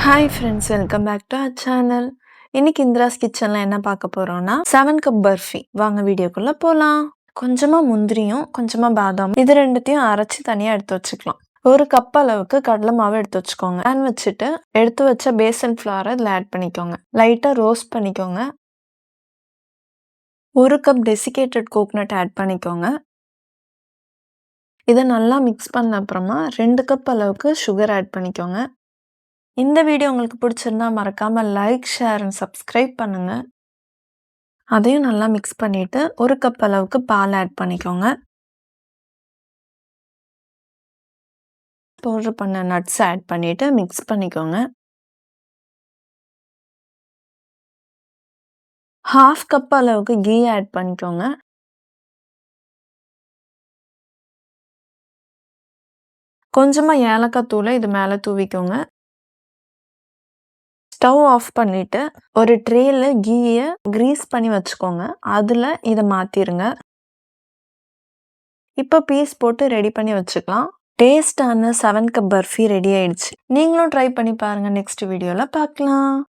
Hi friends, welcome back to our channel. இன்னைக்கு இந்திராஸ் கிச்சனில் என்ன பார்க்க போகிறோம்னா 7 கப் பர்ஃபி. வாங்க வீடியோக்குள்ளே போகலாம். கொஞ்சமாக முந்திரியும் கொஞ்சமாக பாதாம் இது ரெண்டுத்தையும் அரைச்சி தனியாக எடுத்து வச்சுக்கலாம். ஒரு கப் அளவுக்கு கடலை மாவு எடுத்து வச்சுக்கோங்க. பேன் வச்சுட்டு எடுத்து வச்ச பேசன் ஃப்ளாரை இதில் ஆட் பண்ணிக்கோங்க. லைட்டாக ரோஸ்ட் பண்ணிக்கோங்க. ஒரு கப் டெசிகேட்டட் கோகனட் ஆட் பண்ணிக்கோங்க. இதை நல்லா மிக்ஸ் பண்ண அப்புறமா 2 கப் அளவுக்கு சுகர் ஆட் பண்ணிக்கோங்க. இந்த வீடியோ உங்களுக்கு பிடிச்சிருந்தா மறக்காம லைக், ஷேர் அண்ட் சப்ஸ்கிரைப் பண்ணுங்க. அதையும் நல்லா மிக்ஸ் பண்ணிட்டு ஒரு கப் அளவுக்கு பால் ஆட் பண்ணிக்கோங்க. பவுடர் பண்ண நட்ஸ் ஆட் பண்ணிட்டு மிக்ஸ் பண்ணிக்கோங்க. 1/2 கப் அளவுக்கு கீ ஆட் பண்ணிக்கோங்க. கொஞ்சமா ஏலக்காய் தூளை இது மேலே தூவிக்கோங்க. ஸ்டவ் ஆஃப் பண்ணிட்டு ஒரு ட்ரேல கீயை கிரீஸ் பண்ணி வச்சுக்கோங்க. அதில் இதை மாற்றிடுங்க. இப்போ பீஸ் போட்டு ரெடி பண்ணி வச்சுக்கலாம். டேஸ்டான 7 கப் பர்ஃபி ரெடி ஆயிடுச்சு. நீங்களும் ட்ரை பண்ணி பாருங்கள். நெக்ஸ்ட் வீடியோவில் பார்க்கலாம்.